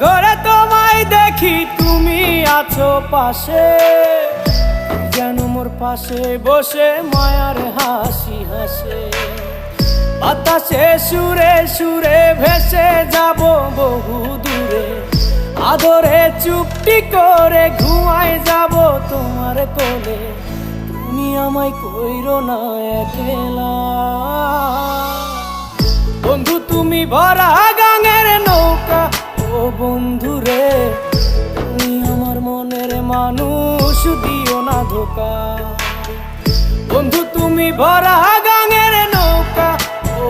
ঘরে তোমায় দেখি তুমি আছো পাশে, যেন মোর পাশে বসে মায়ার হাসি হাসে। বাতাসে সুরে সুরে ভেসে যাব বহু দূরে, আদরে চুপটি করে ঘুমায় যাব তোমার কোলে। তুমি আমায় কইরো না একলা বন্ধু, তুমি ভরা গাঙের নৌকা। ও বন্ধু রে, তুমি আমার মনের মানুষ, দিও না ধোকা। বন্ধু তুমি ভরা গাঙের নৌকা। ও